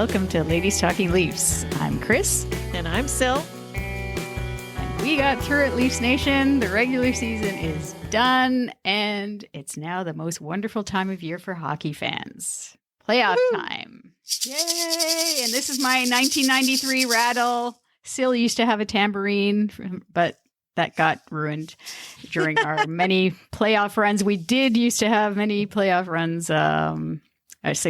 welcome to Ladies Talking Leafs. I'm Chris. And I'm Sil. And we got through it, Leafs Nation. The regular season is done, and it's now the most wonderful time of year for hockey fans. Playoff time. Yay! And this is my 1993 rattle. Sil used to have a tambourine, but that got ruined during our many playoff runs. We did used to have many playoff runs,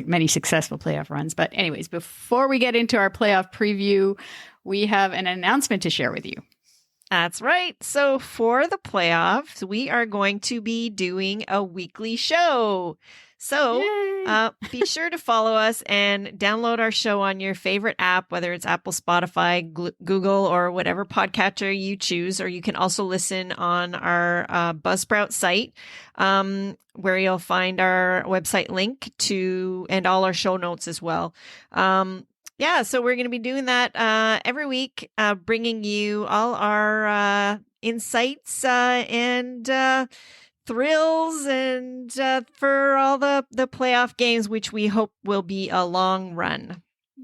many successful playoff runs. But anyways, before we get into our playoff preview, we have an announcement to share with you. That's right. So for the playoffs, we are going to be doing a weekly show. So be sure to follow us and download our show on your favorite app, whether it's Apple, Spotify, Google, or whatever podcatcher you choose. Or you can also listen on our Buzzsprout site, where you'll find our website link to and all our show notes as well. So we're going to be doing that every week, bringing you all our insights and thrills and for all the playoff games, which we hope will be a long run.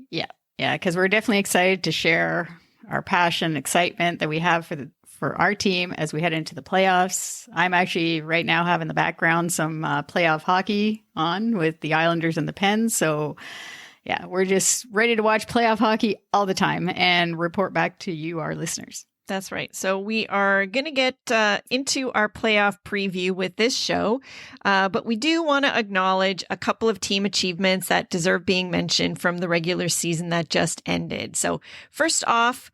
Yeah, because we're definitely excited to share our passion, excitement that we have for our team as we head into the playoffs. I'm actually right now having in the background some playoff hockey on with the Islanders and the Pens. So yeah, we're just ready to watch playoff hockey all the time and report back to you, our listeners. That's right. So we are going to get into our playoff preview with this show, but we do want to acknowledge a couple of team achievements that deserve being mentioned from the regular season that just ended. So first off,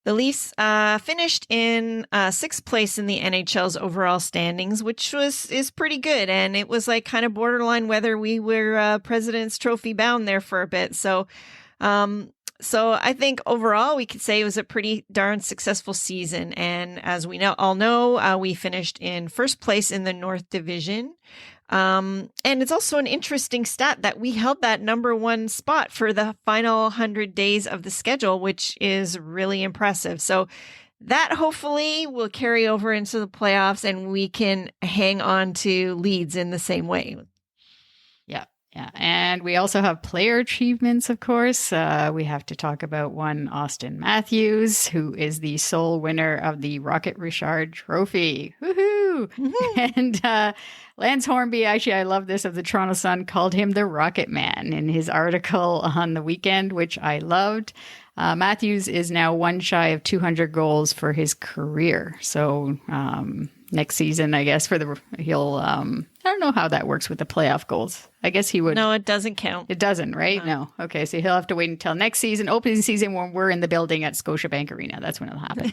the Leafs finished in sixth place in the NHL's overall standings, which is pretty good. And it was like kind of borderline whether we were President's Trophy bound there for a bit. So I think overall we could say it was a pretty darn successful season. And as we all know, we finished in first place in the North Division. And it's also an interesting stat that we held that number one spot for the final 100 days of the schedule, which is really impressive. So that hopefully will carry over into the playoffs and we can hang on to leads in the same way. Yeah, and we also have player achievements, of course. We have to talk about one Auston Matthews, who is the sole winner of the Rocket Richard Trophy. Woohoo! Mm-hmm. And Lance Hornby, actually, I love this, of the Toronto Sun, called him the Rocket Man in his article on the weekend, which I loved. Matthews is now one shy of 200 goals for his career. So next season, I guess, he'll I don't know how that works with the playoff goals. I guess he would. No, it doesn't count. It doesn't, right? No. Okay, so he'll have to wait until next season, opening season, when we're in the building at Scotiabank Arena. That's when it'll happen.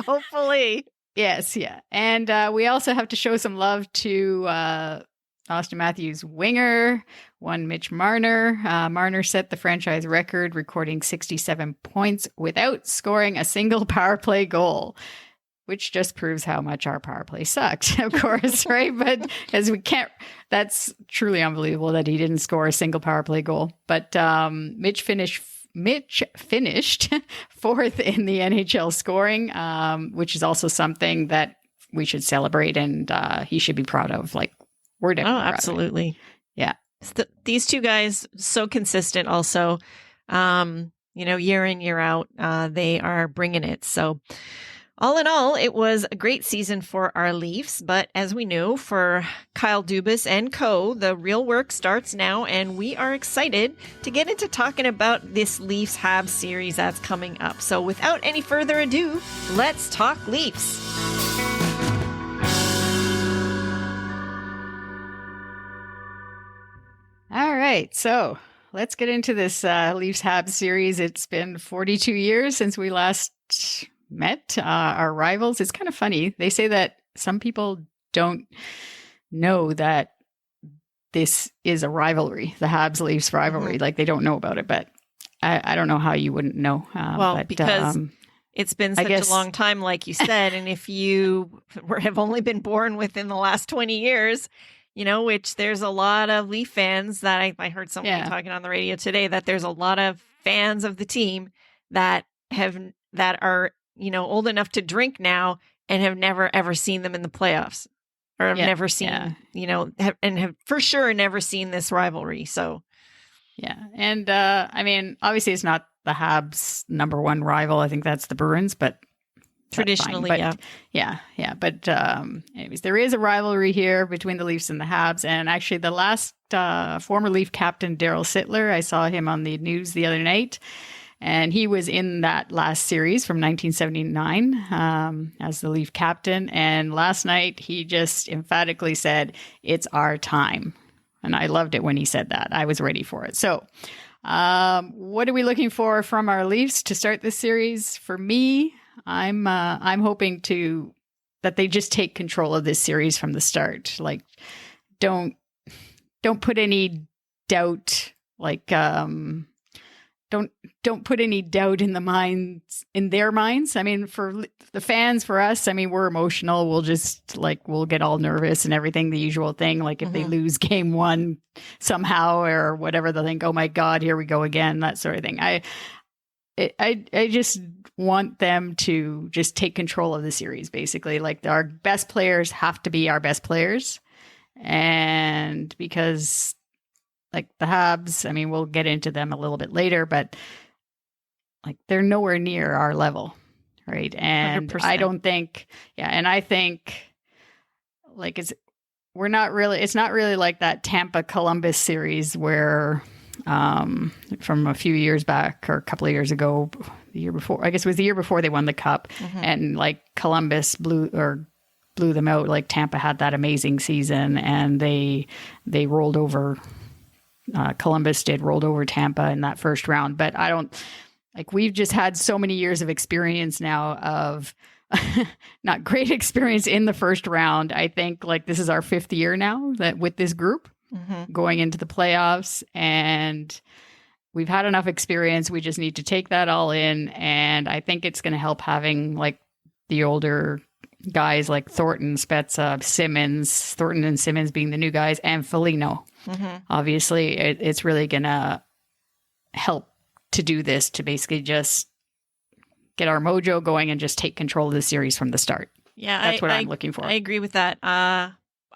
Hopefully. Yes, yeah. And we also have to show some love to Auston Matthews' winger, one Mitch Marner. Marner set the franchise record, recording 67 points without scoring a single power play goal, which just proves how much our power play sucked, of course, right? But as we can't, that's truly unbelievable that he didn't score a single power play goal. But Mitch finished fourth in the NHL scoring, which is also something that we should celebrate and he should be proud of. Like, we're definitely proud absolutely. Of it. Yeah. These two guys, so consistent also, year in, year out, they are bringing it. So all in all, it was a great season for our Leafs, but as we know, for Kyle Dubas and co, the real work starts now, and we are excited to get into talking about this Leafs Habs series that's coming up. So without any further ado, let's talk Leafs. All right, so let's get into this Leafs Habs series. It's been 42 years since we last met our rivals. It's kind of funny. They say that some people don't know that this is a rivalry, the Habs Leafs rivalry. Mm-hmm. Like, they don't know about it, but I don't know how you wouldn't know. Because it's been such a long time, like you said, and if you have only been born within the last 20 years, which there's a lot of Leaf fans that I heard someone talking on the radio today, that there's a lot of fans of the team that are old enough to drink now and have never, ever seen them in the playoffs, or have never seen, and have for sure never seen this rivalry. So Yeah. And I mean, obviously it's not the Habs' number one rival. I think that's the Bruins, but Traditionally, but, yeah. Yeah. But anyways, there is a rivalry here between the Leafs and the Habs. And actually the last former Leaf captain, Daryl Sittler, I saw him on the news the other night. And he was in that last series from 1979 as the Leaf captain. And last night he just emphatically said, "It's our time." And I loved it when he said that. I was ready for it. So what are we looking for from our Leafs to start this series? For me, I'm hoping that they just take control of this series from the start. Like, don't put any doubt. Like, don't put any doubt in their minds. I mean, for the fans, for us, I mean, we're emotional. We'll get all nervous and everything, the usual thing. Like if they lose game one somehow or whatever, they'll think, "Oh my God, here we go again," that sort of thing. I just want them to just take control of the series, basically. Like our best players have to be our best players. And because like the Habs, I mean, we'll get into them a little bit later, but like they're nowhere near our level, right? And 100%. I don't think, and I think like it's not really like that Tampa Columbus series where from a few years back or a couple of years ago, the year before, I guess it was the year before they won the cup, and like Columbus blew them out. Like Tampa had that amazing season and they rolled over. Columbus rolled over Tampa in that first round, but I don't like, we've just had so many years of experience now of not great experience in the first round. I think like this is our 5th year now that with this group going into the playoffs, and we've had enough experience. We just need to take that all in. And I think it's going to help having like the older guys like Thornton, Spezza, Simmons, Thornton and Simmons being the new guys, and Foligno. Obviously, it's really going to help to do this, to basically just get our mojo going and just take control of the series from the start. Yeah, that's what I'm looking for. I agree with that.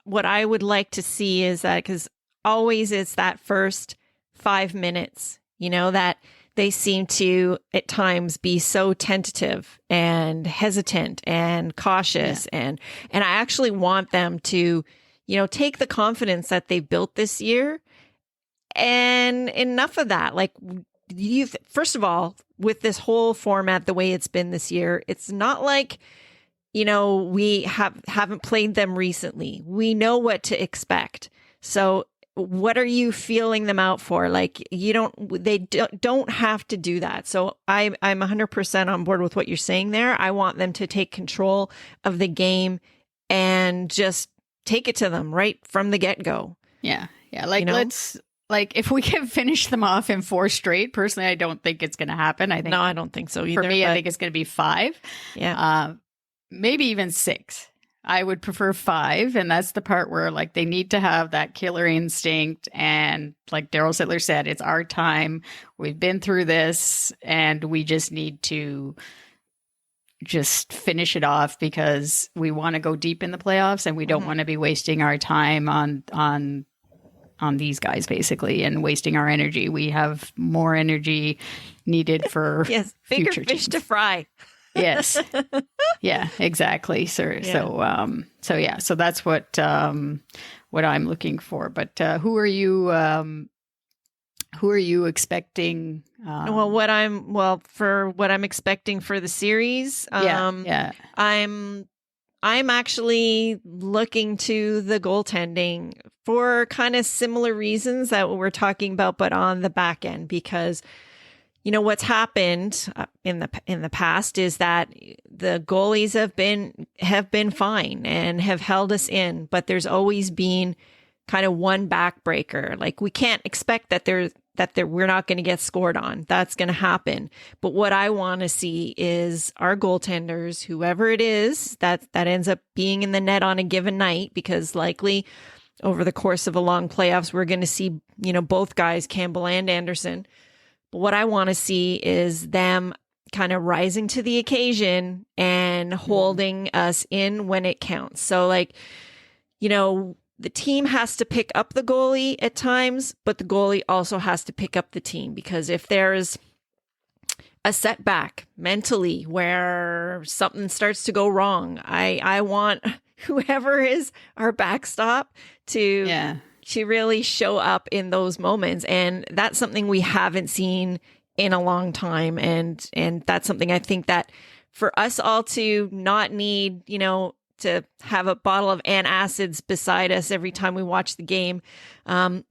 What I would like to see is that, because always it's that first 5 minutes, that they seem to at times be so tentative and hesitant and cautious. And I actually want them to, take the confidence that they've built this year, and enough of that. Like first of all, with this whole format, the way it's been this year, it's not like, we haven't played them recently. We know what to expect. So what are you feeling them out for? Like they don't have to do that. So I'm 100% on board with what you're saying there. I want them to take control of the game and just take it to them right from the get-go. Yeah. Like let's, like if we can finish them off in 4 straight, personally, I don't think it's going to happen. No, I don't think so either. For me, I think it's going to be 5. Yeah. Maybe even 6. I would prefer 5. And that's the part where like they need to have that killer instinct. And like Daryl Sittler said, it's our time. We've been through this and we just need to just finish it off, because we want to go deep in the playoffs and we don't want to be wasting our time on these guys basically, and wasting our energy. We have more energy needed for bigger future fish teams to fry. Yes. Yeah, exactly, sir. Yeah. So that's what I'm looking for. But who are you expecting? For what I'm expecting for the series, I'm actually looking to the goaltending for kind of similar reasons that we're talking about, but on the back end, because what's happened in the past is that the goalies have been fine and have held us in, but there's always been kind of one backbreaker. Like we can't expect that we're not going to get scored on. That's going to happen. But what I want to see is our goaltenders, whoever it is that ends up being in the net on a given night, because likely over the course of a long playoffs, we're going to see, both guys, Campbell and Anderson. But what I want to see is them kind of rising to the occasion and holding us in when it counts. So like, the team has to pick up the goalie at times, but the goalie also has to pick up the team, because if there's a setback mentally where something starts to go wrong, I want whoever is our backstop to really show up in those moments. And that's something we haven't seen in a long time. And that's something I think that for us all to not need, to have a bottle of antacids beside us every time we watch the game, I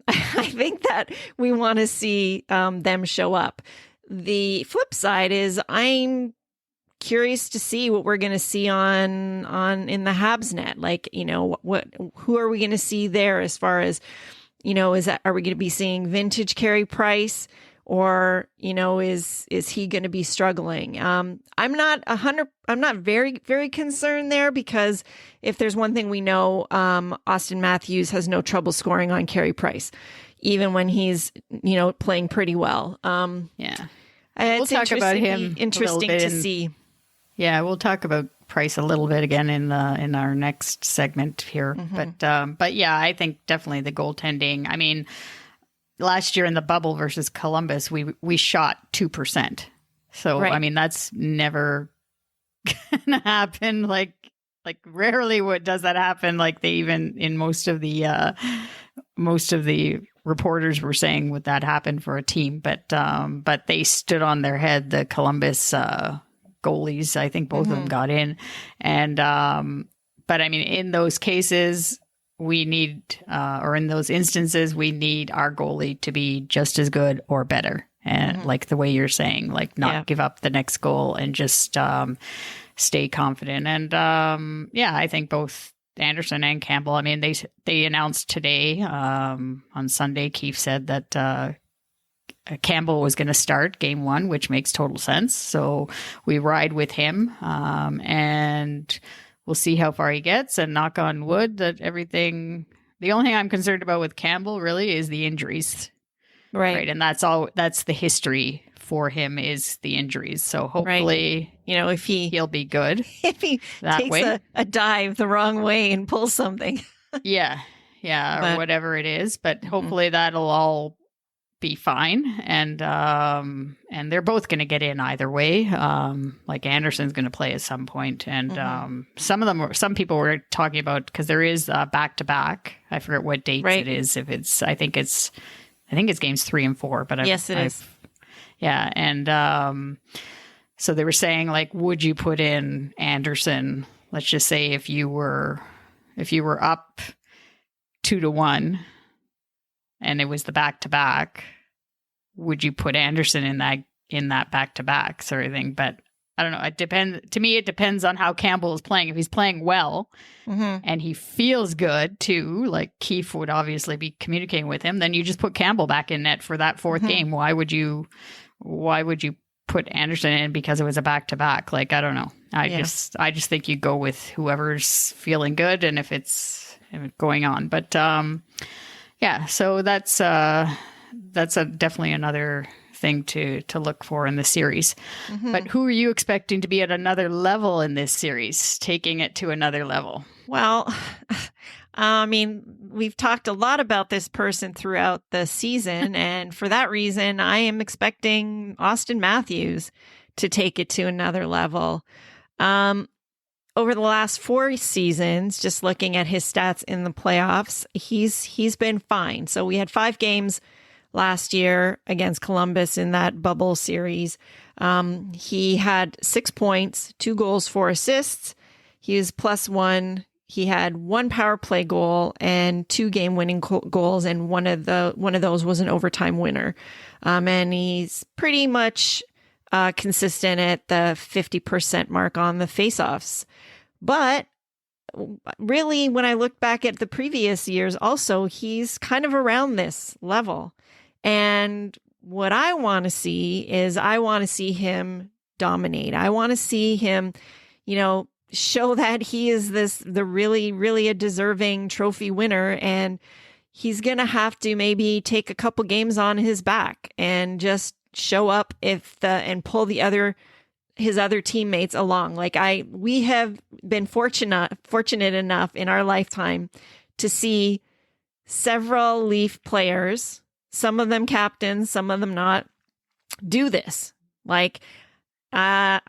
think that we want to see them show up. The flip side is I'm curious to see what we're going to see on in the Habs net. Like, who are we going to see there as far as, are we going to be seeing vintage Carey Price, or, is he going to be struggling? I'm not very, very concerned there, because if there's one thing we know, Austin Matthews has no trouble scoring on Carey Price, even when he's, playing pretty well. We'll talk about him. Interesting to see. Yeah, we'll talk about Price a little bit again in our next segment here. Mm-hmm. But yeah, I think definitely the goaltending. I mean, last year in the bubble versus Columbus, we shot 2%. So right. I mean, that's never gonna happen. Like rarely does that happen. Like they even in most of the reporters were saying would that happen for a team, but they stood on their head. The Columbus goalies, I think both of them got in, and but I mean, in those cases, we need, or in those instances, we need our goalie to be just as good or better, and like the way you're saying, like not give up the next goal and just stay confident. And I think both Anderson and Campbell, I mean, they announced today, on Sunday, Keefe said that Campbell was going to start game 1, which makes total sense. So we ride with him, and we'll see how far he gets, and knock on wood that everything, the only thing I'm concerned about with Campbell really is the injuries. Right. And that's the history for him, is the injuries. So hopefully, if he'll be good. If he takes a dive the wrong way and pulls something. or whatever it is. But hopefully that'll all be fine. And they're both going to get in either way. Like Anderson's going to play at some point. And some people were talking about, because there is back-to-back. I forget what dates it is. I think it's games 3 and 4. But yes, it is. Yeah. And so they were saying, like, would you put in Anderson? Let's just say if you were up 2-1 and it was the back-to-back, would you put Anderson in that back-to-back sort of thing? But I don't know. It depends. To me, it depends on how Campbell is playing. If he's playing well and he feels good too, like Keefe would obviously be communicating with him, then you just put Campbell back in net for that 4th game. Why would you put Anderson in because it was a back-to-back? Like, I don't know. I just think you go with whoever's feeling good, and if it's going on. But so that's definitely another thing to look for in the series. But who are you expecting to be at another level in this series, taking it to another level? Well, I mean, we've talked a lot about this person throughout the season, and for that reason, I am expecting Austin Matthews to take it to another level. Over the last 4 seasons, just looking at his stats in the playoffs, he's been fine. So we had 5 games last year against Columbus in that bubble series. He had 6 points, 2 goals, 4 assists. He was +1. He had 1 power play goal and 2 game-winning goals, and one of those was an overtime winner. And he's pretty much consistent at the 50% mark on the faceoffs. But really, when I look back at the previous years, also he's kind of around this level. And what I want to see is him dominate. I want to see him, show that he is the really, really a deserving trophy winner. And he's going to have to maybe take a couple games on his back and just show up and pull his other teammates along. Like we have been fortunate enough in our lifetime to see several Leaf players, some of them captains, some of them not, do this. Like, I'll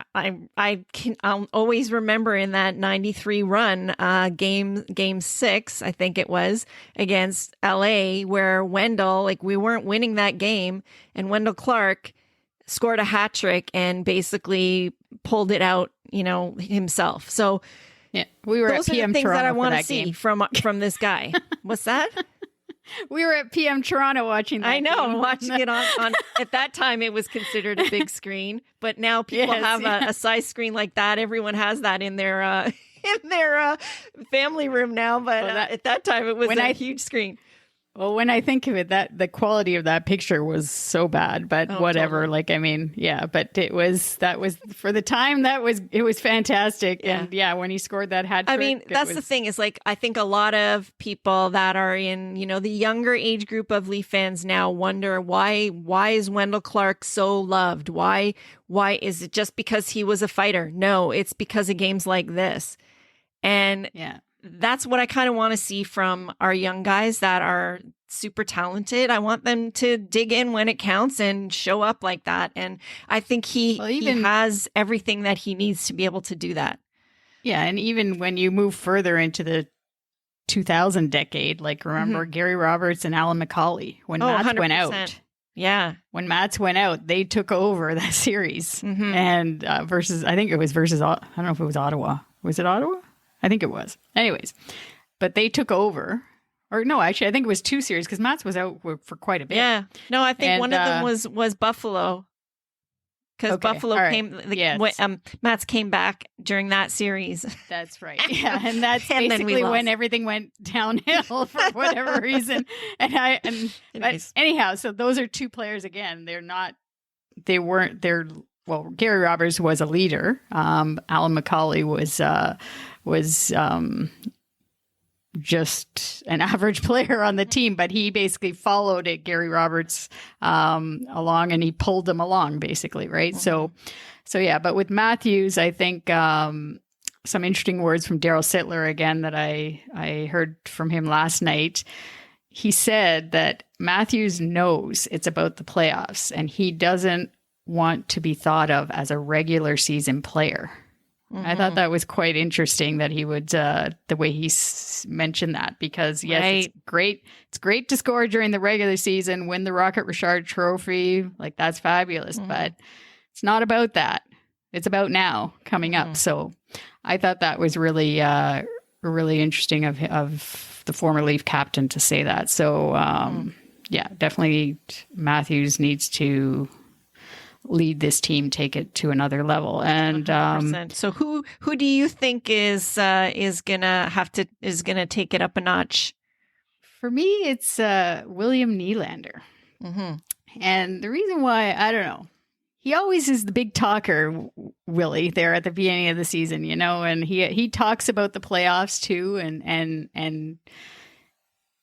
always remember in that 93 run, game 6, I think it was, against LA, where Wendell, like, we weren't winning that game, and Wendell Clark scored a hat trick and basically pulled it out, himself. So yeah, we were those at PM are the things Toronto that I want to game. see from this guy. What's that? We were at PM Toronto watching that. I know, game. watching it on at that time it was considered a big screen, but now people have a size screen like that. Everyone has that in their family room now, but at that time it was a huge screen. Well, when I think of it, that the quality of that picture was so bad, but whatever. Totally. Like, I mean, yeah, but that was for the time it was fantastic. Yeah. And when he scored that hat trick. I mean, that's the thing is, like, I think a lot of people that are in, the younger age group of Leaf fans now wonder why is Wendell Clark so loved? Why is it just because he was a fighter? No, it's because of games like this. And that's what I kind of want to see from our young guys that are super talented. I want them to dig in when it counts and show up like that. And I think he has everything that he needs to be able to do that. Yeah. And even when you move further into the 2000 decade, like remember Gary Roberts and Alan McCauley when Mats 100%. Went out. Yeah. When Mats went out, they took over that series and versus I don't know if it was Ottawa. Was it Ottawa? I think it was. Anyways, but they took over. Or no, actually, I think it was 2 series because Mats was out for quite a bit. Yeah. No, I think one of them was Buffalo. Because Buffalo came, Mats came back during that series. That's right. Yeah, and that's basically when everything went downhill for whatever reason. But anyhow, so those are 2 players again. Well, Gary Roberts was a leader. Alan McCauley was just an average player on the team, but he basically followed Gary Roberts along, and he pulled them along, basically, right? So yeah. But with Matthews, I think some interesting words from Daryl Sittler again that I heard from him last night. He said that Matthews knows it's about the playoffs, and he doesn't want to be thought of as a regular season player. I thought that was quite interesting that he would, the way he mentioned that, because yes, it's great. It's great to score during the regular season, win the Rocket Richard Trophy. Like, that's fabulous, but it's not about that. It's about now coming up. So I thought that was really, really interesting of the former Leaf captain to say that. So yeah, definitely Matthews needs to lead this team, take it to another level. And so who do you think is gonna take it up a notch? For me, it's William Nylander. And the reason why, I don't know, he always is the big talker, Willie, there at the beginning of the season, and he talks about the playoffs too, and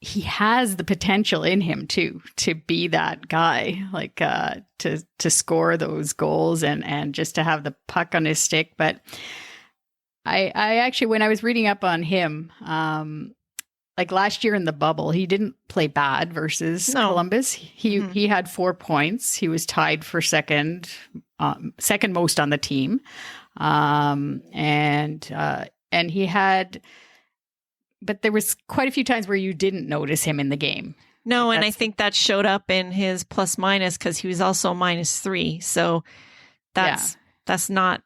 he has the potential in him too to be that guy, like to score those goals and just to have the puck on his stick. But I actually, when I was reading up on him, like last year in the bubble, he didn't play bad versus Columbus. He had 4 points. He was tied for second most on the team, and he had. But there was quite a few times where you didn't notice him in the game. No, and I think that showed up in his plus minus because he was also -3. So that's not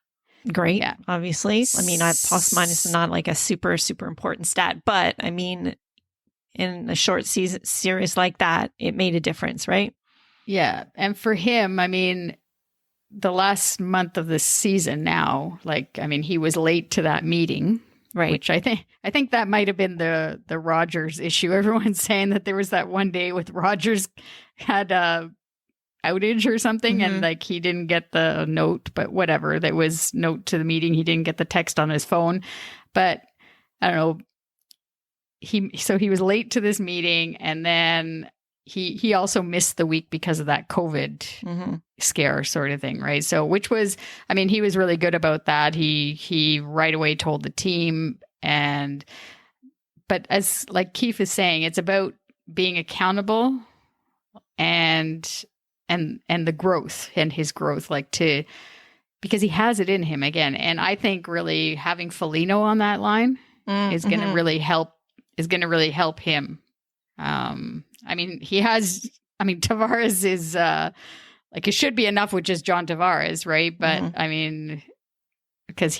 great, obviously. I mean, plus minus is not like a super, super important stat. But I mean, in a short series like that, it made a difference, right? Yeah. And for him, I mean, the last month of the season now, like, I mean, he was late to that meeting. Right. Which I think that might have been the Rogers issue. Everyone's saying that there was that one day with Rogers had a outage or something and like he didn't get the note, but whatever. There was note to the meeting. He didn't get the text on his phone. But I don't know. He was late to this meeting, and then he also missed the week because of that COVID scare sort of thing, right? So, which was, I mean, he was really good about that. He right away told the team, but as like Keith is saying, it's about being accountable and the growth and his growth, like because he has it in him again. And I think really having Foligno on that line is going to really help. Is going to really help him. Tavares is like it should be enough with just John Tavares, right? But I mean, because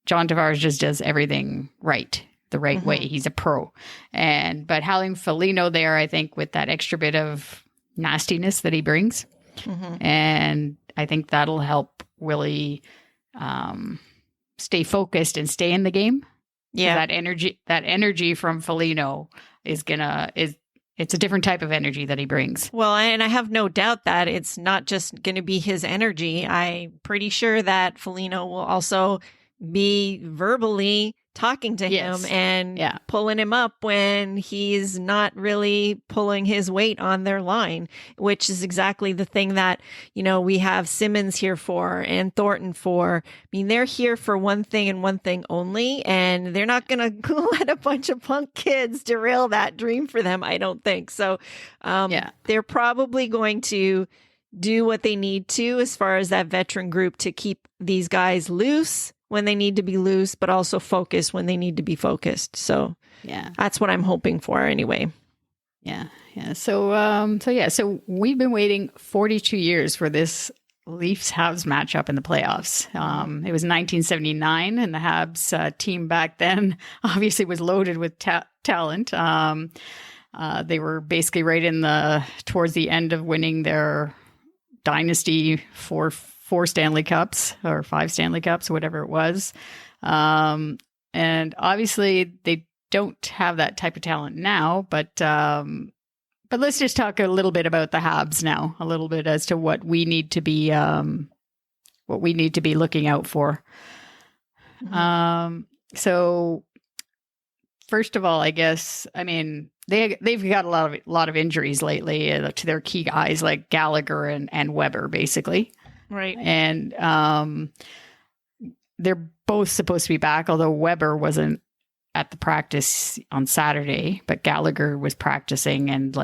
John Tavares just does everything right. The right way. He's a pro. But having Foligno there, I think with that extra bit of nastiness that he brings, and I think that'll help Willie stay focused and stay in the game. Yeah. That energy from Foligno it's a different type of energy that he brings. Well, and I have no doubt that it's not just going to be his energy. I'm pretty sure that Foligno will also be verbally talking to him and pulling him up when he's not really pulling his weight on their line, which is exactly the thing that, we have Simmons here for and Thornton for. I mean, they're here for one thing and one thing only, and they're not going to let a bunch of punk kids derail that dream for them, I don't think. So they're probably going to do what they need to as far as that veteran group to keep these guys loose when they need to be loose, but also focus when they need to be focused. So that's what I'm hoping for anyway. Yeah. So we've been waiting 42 years for this Leafs Habs matchup in the playoffs. It was 1979, and the Habs team back then obviously was loaded with talent. They were basically right towards the end of winning their dynasty for 4 Stanley Cups or 5 Stanley Cups, whatever it was. And obviously they don't have that type of talent now, but let's just talk a little bit about the Habs now, a little bit as to what we need to be looking out for. So first of all, I guess, I mean, they've got a lot of injuries lately to their key guys like Gallagher and Weber, basically. Right. And they're both supposed to be back, although Weber wasn't at the practice on Saturday, but Gallagher was practicing. And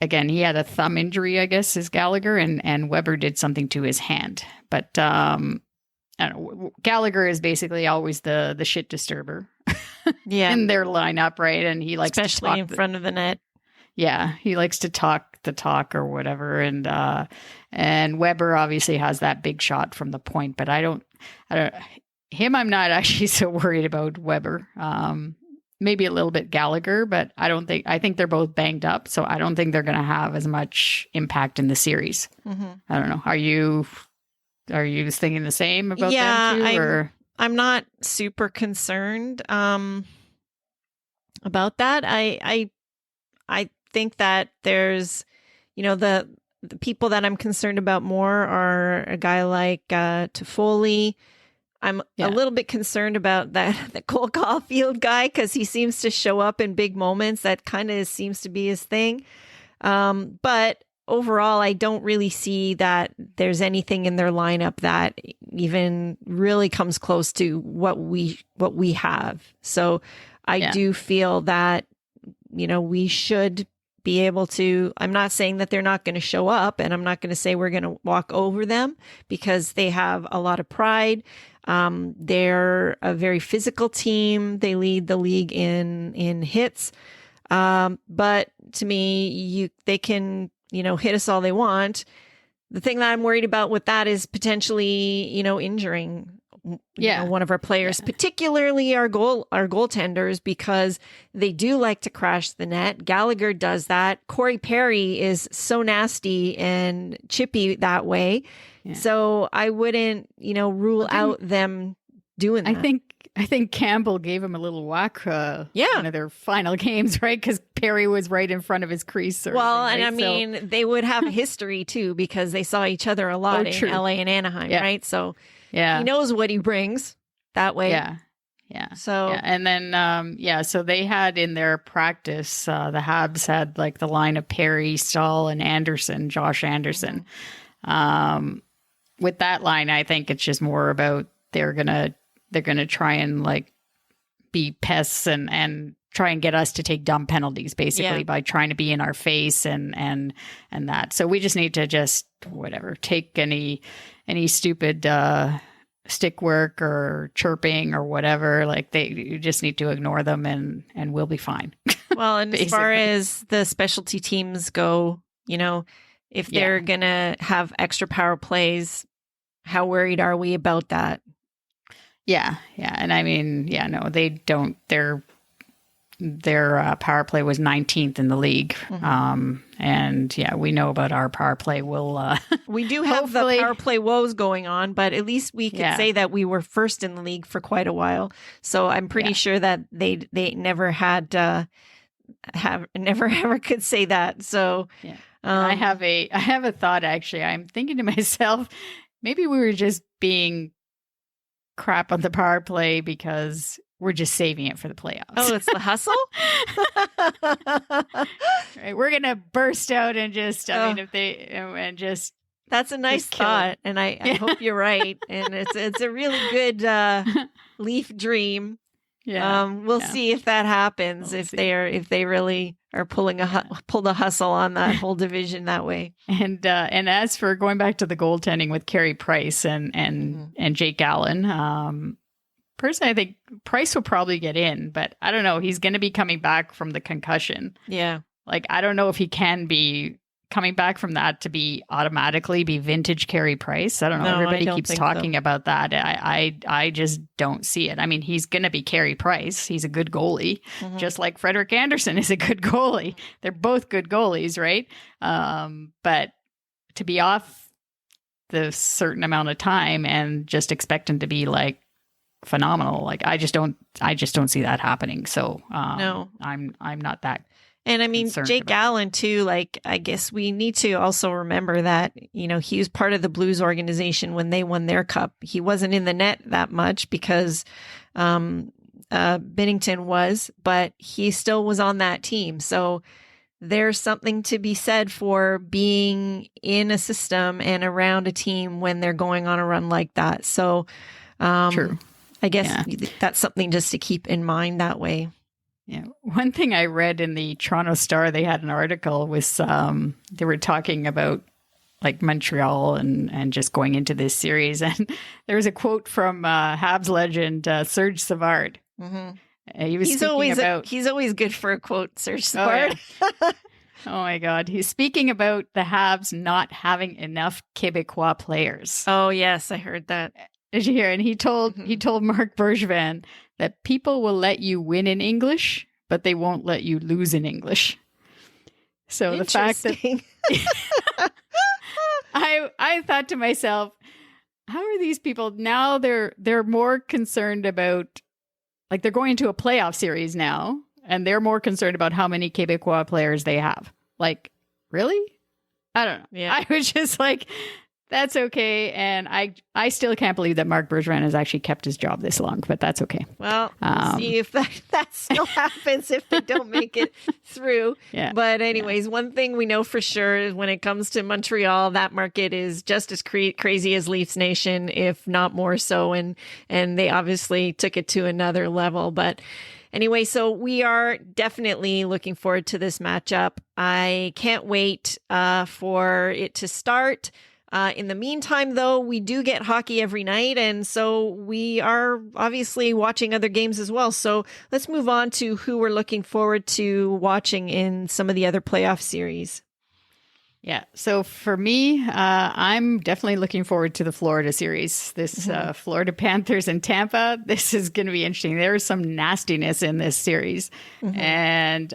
again, he had a thumb injury, I guess, is Gallagher, and Weber did something to his hand. But I don't know, Gallagher is basically always the shit disturber in their lineup, right? And he likes especially to talk in front of the net. Yeah, he likes to talk the talk or whatever, and Weber obviously has that big shot from the point, but I don't. I'm not actually so worried about Weber. Maybe a little bit Gallagher, but I think they're both banged up, so I don't think they're going to have as much impact in the series. I don't know. Are you thinking the same about them too? Or? I'm not super concerned about that. I think that there's, the people that I'm concerned about more are a guy like Toffoli. I'm a little bit concerned about the Cole Caulfield guy because he seems to show up in big moments. That kind of seems to be his thing. But overall, I don't really see that there's anything in their lineup that even really comes close to what we have. So I do feel that, we should be able to, I'm not saying that they're not going to show up, and I'm not going to say we're going to walk over them because they have a lot of pride. They're a very physical team. They lead the league in hits. But to me, they can, hit us all they want. The thing that I'm worried about with that is potentially, injuring one of our players, particularly our goaltenders, because they do like to crash the net. Gallagher does that. Corey Perry is so nasty and chippy that way. Yeah. So I wouldn't, rule out them doing that. I think Campbell gave him a little whack one of their final games, right? Because Perry was right in front of his crease. They would have a history too because they saw each other a lot in LA and Anaheim, right? So he knows what he brings that way. Yeah. So and then so they had in their practice, the Habs had like the line of Perry, Stahl, and Anderson, Josh Anderson. With that line, I think it's just more about they're gonna try and like be pests and try and get us to take dumb penalties, basically, by trying to be in our face and that. So we just need to just take any stupid stick work or chirping or whatever. Like you just need to ignore them and we'll be fine. Well, and as far as the specialty teams go, if they're going to have extra power plays, how worried are we about that? Yeah. Yeah. And I mean, no, they don't. Their power play was 19th in the league. And we know about our power play. We do have the power play woes going on, but at least we could say that we were first in the league for quite a while. So I'm pretty sure that they never had never ever could say that. So I have a thought, actually. I'm thinking to myself, maybe we were just being crap on the power play because we're just saving it for the playoffs. Oh, it's the hustle? Right, we're going to burst out and just, That's a nice thought. And I hope you're right. And it's a really good Leaf dream. Yeah. We'll see if that happens, if they really are pull the hustle on that whole division that way. And as for going back to the goaltending with Carey Price and Jake Allen, personally, I think Price will probably get in, but I don't know. He's going to be coming back from the concussion. Yeah. Like, I don't know if he can be coming back from that to be automatically be vintage Carey Price. I don't know. No, everybody keeps talking about that. I just don't see it. I mean, he's going to be Carey Price. He's a good goalie, just like Frederik Andersen is a good goalie. They're both good goalies, right? But to be off the certain amount of time and just expect him to be like phenomenal, like I just don't see that happening. So no, I'm not that. And I mean, Jake Allen too, like, I guess we need to also remember that, he was part of the Blues organization when they won their cup. He wasn't in the net that much because Binnington was, but he still was on that team. So there's something to be said for being in a system and around a team when they're going on a run like that. So true. I guess that's something just to keep in mind that way. Yeah. One thing I read in the Toronto Star, they had an article with, they were talking about like Montreal and just going into this series. And there was a quote from Habs legend, Serge Savard. He was he's always good for a quote, Serge Savard. Oh, yeah. Oh my God. He's speaking about the Habs not having enough Quebecois players. Oh yes. I heard that. Did you hear? And he told Marc Bergevin that people will let you win in English, but they won't let you lose in English. So the fact that I thought to myself, how are these people now? They're more concerned about, like, they're going into a playoff series now, and they're more concerned about how many Quebecois players they have. Like, really? I don't know. Yeah. I was just like, that's okay. And I still can't believe that Marc Bergevin has actually kept his job this long, but that's okay. Well, we'll see if that still happens if they don't make it through. Yeah. But anyways, one thing we know for sure is when it comes to Montreal, that market is just as crazy as Leafs Nation, if not more so. And they obviously took it to another level. But anyway, so we are definitely looking forward to this matchup. I can't wait for it to start. In the meantime, though, we do get hockey every night, and so we are obviously watching other games as well. So let's move on to who we're looking forward to watching in some of the other playoff series. Yeah, so for me, I'm definitely looking forward to the Florida series. This Florida Panthers and Tampa, this is going to be interesting. There is some nastiness in this series. And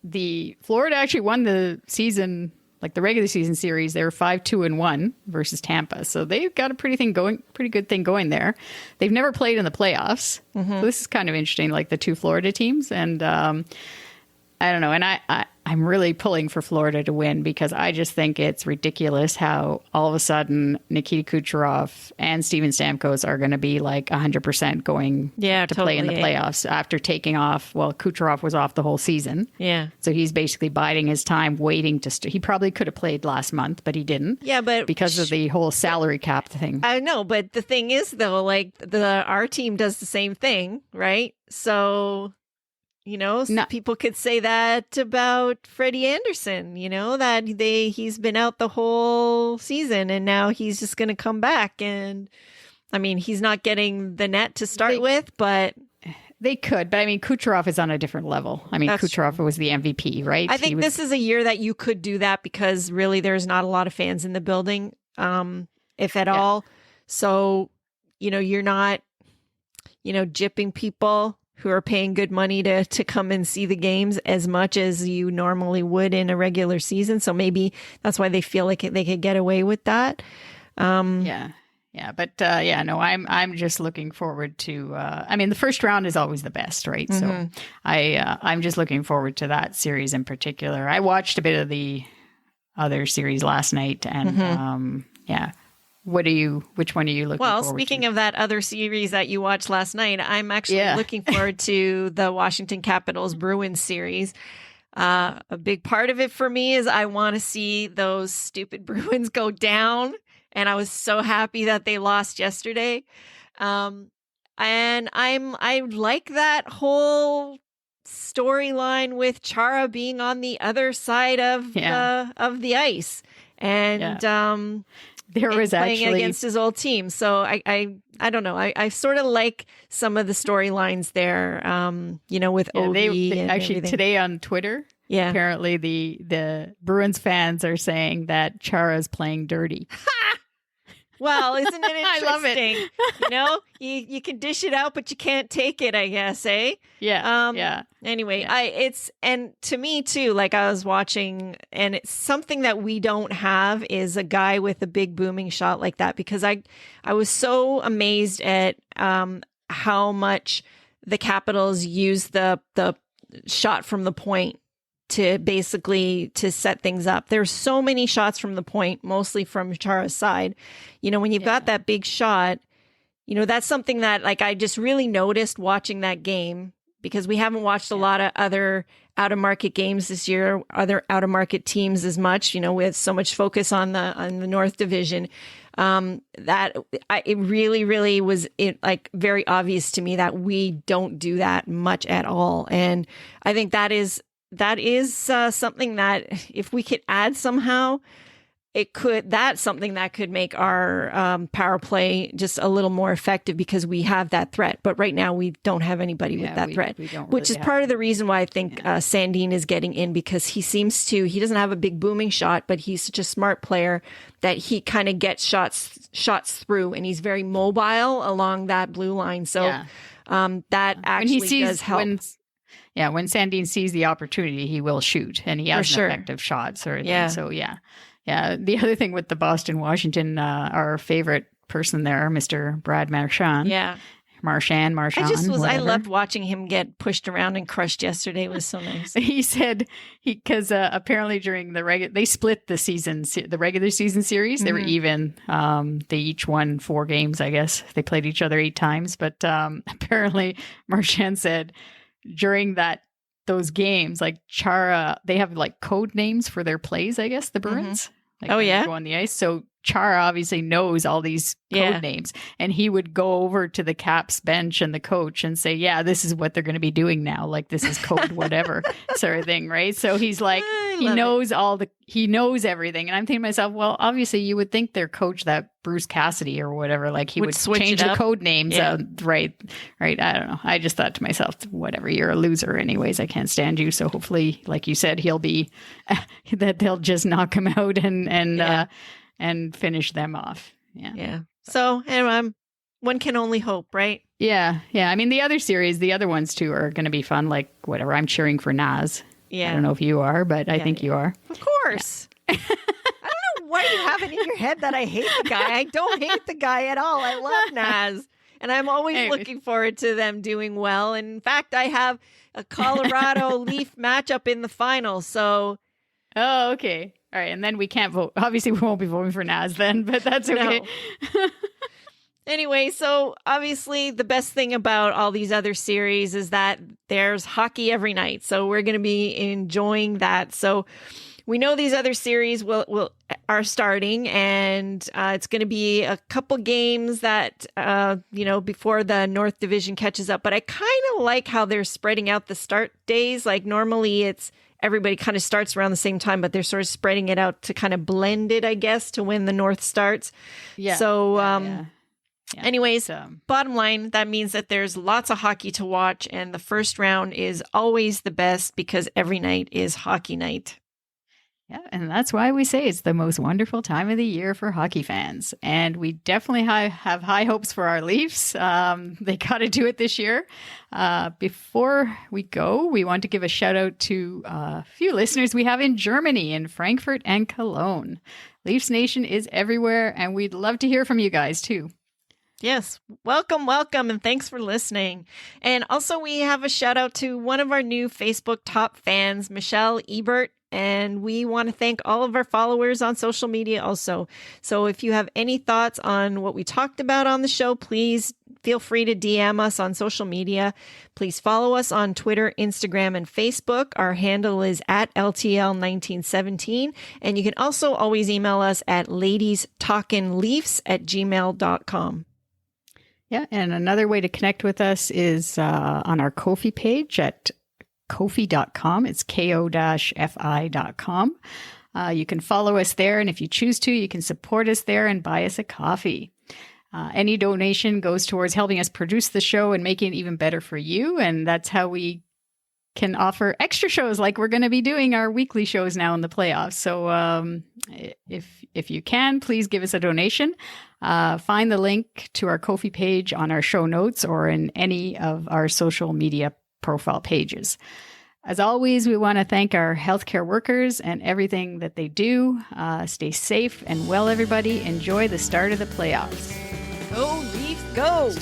the Florida actually won the season, like the regular season series. They were 5-2-1 versus Tampa. So they've got a pretty good thing going there. They've never played in the playoffs. So this is kind of interesting, like the two Florida teams. And I don't know. And I I'm really pulling for Florida to win because I just think it's ridiculous how all of a sudden Nikita Kucherov and Steven Stamkos are going to be like 100% going to play in the playoffs after taking off. Well, Kucherov was off the whole season. Yeah. So he's basically biding his time waiting to he probably could have played last month, but he didn't. Yeah, but because of the whole salary cap thing. I know, but the thing is though, like our team does the same thing, right? So people could say that about Freddie Anderson, that he's been out the whole season and now he's just going to come back. And I mean, he's not getting the net to start with, but they could. But I mean, Kucherov is on a different level. I mean, Kucherov was the MVP, right? I think this is a year that you could do that because really there's not a lot of fans in the building, if at all. So, you're not, gypping people who are paying good money to come and see the games as much as you normally would in a regular season. So maybe that's why they feel like they could get away with that. Yeah. But I'm just looking forward to, I mean, the first round is always the best, right? So I'm just looking forward to that series in particular. I watched a bit of the other series last night and which one are you looking forward to? Well, speaking of that other series that you watched last night, I'm actually looking forward to the Washington Capitals Bruins series. A big part of it for me is I want to see those stupid Bruins go down. And I was so happy that they lost yesterday. And I like that whole storyline with Chara being on the other side of the ice. And there was playing actually against his old team. So I don't know. I sort of like some of the storylines there, with Ovi and actually everything. Today on Twitter, apparently the Bruins fans are saying that Chara's playing dirty. Well, isn't it interesting? I love it. You can dish it out, but you can't take it, I guess, eh? Yeah. Anyway, and to me too, like I was watching, and it's something that we don't have is a guy with a big booming shot like that, because I was so amazed at how much the Capitals use the shot from the point to basically to set things up. There's so many shots from the point, mostly from Chara's side. When you've got that big shot, that's something that like I just really noticed watching that game, because we haven't watched a lot of other out of market games this year, other out of market teams as much, with so much focus on the North Division. It really, really was like very obvious to me that we don't do that much at all. And I think that is something that if we could add somehow, that's something that could make our power play just a little more effective, because we have that threat. But right now we don't have anybody with that threat, which is part of the reason why I think Sandin is getting in, because he doesn't have a big booming shot, but he's such a smart player that he kind of gets shots through, and he's very mobile along that blue line. So that actually does help. When Sandin sees the opportunity, he will shoot, and he has an effective shot. So the other thing with the Boston, Washington, our favorite person there, Mr. Brad Marchand. Marchand. I loved watching him get pushed around and crushed yesterday. It was so nice. He said because apparently during they split the regular season series. They were even. They each won 4 games, I guess. They played each other 8 times, but apparently Marchand said during those games, like Chara, they have like code names for their plays, I guess, the Bruins. Like when they go on the ice. So Chara obviously knows all these code names, and he would go over to the Caps bench and the coach and say, this is what they're going to be doing now. Like, this is code whatever sort of thing. Right. So he's like, he knows everything. And I'm thinking to myself, well, obviously you would think their coach, that Bruce Cassidy or whatever, like he would change the code names. Right. I don't know. I just thought to myself, whatever, you're a loser anyways. I can't stand you. So hopefully, like you said, he'll be that they'll just knock him out and finish them off. Yeah. So one can only hope, right? Yeah. I mean, the other ones too are going to be fun. Like whatever. I'm cheering for Naz. Yeah. I don't know if you are, but I think you are. Of course. I don't know why you have it in your head that I hate the guy. I don't hate the guy at all. I love Naz. And I'm always Anyway. looking forward to them doing well. And in fact, I have a Colorado Leaf matchup in the final. So, Oh, okay. All right. And then we can't vote. Obviously, we won't be voting for Naz then, but that's okay. No. Anyway, so obviously the best thing about all these other series is that there's hockey every night. So we're going to be enjoying that. So we know these other series are starting, and it's going to be a couple games that before the North Division catches up. But I kind of like how they're spreading out the start days. Like normally it's everybody kind of starts around the same time, but they're sort of spreading it out to kind of blend it, I guess, to when the North starts. Yeah. So. Yeah. Anyways, bottom line, that means that there's lots of hockey to watch, and the first round is always the best because every night is hockey night. Yeah, and that's why we say it's the most wonderful time of the year for hockey fans. And we definitely have high hopes for our Leafs. They got to do it this year. Before we go, we want to give a shout out to a few listeners we have in Germany, in Frankfurt and Cologne. LeafsNation is everywhere, and we'd love to hear from you guys too. Yes. Welcome, and thanks for listening. And also we have a shout out to one of our new Facebook top fans, Michelle Ebert. And we want to thank all of our followers on social media also. So if you have any thoughts on what we talked about on the show, please feel free to DM us on social media. Please follow us on Twitter, Instagram, and Facebook. Our handle is at LTL1917. And you can also always email us at ladiestalkinleafs@gmail.com. Yeah, and another way to connect with us is on our Ko-fi page at ko-fi.com. It's ko-fi.com. You can follow us there, and if you choose to, you can support us there and buy us a coffee. Any donation goes towards helping us produce the show and making it even better for you, and that's how we can offer extra shows like we're going to be doing our weekly shows now in the playoffs. So if you can, please give us a donation. Find the link to our Ko-fi page on our show notes or in any of our social media profile pages. As always, we want to thank our healthcare workers and everything that they do. Stay safe and well, everybody. Enjoy the start of the playoffs. Go Leafs, go!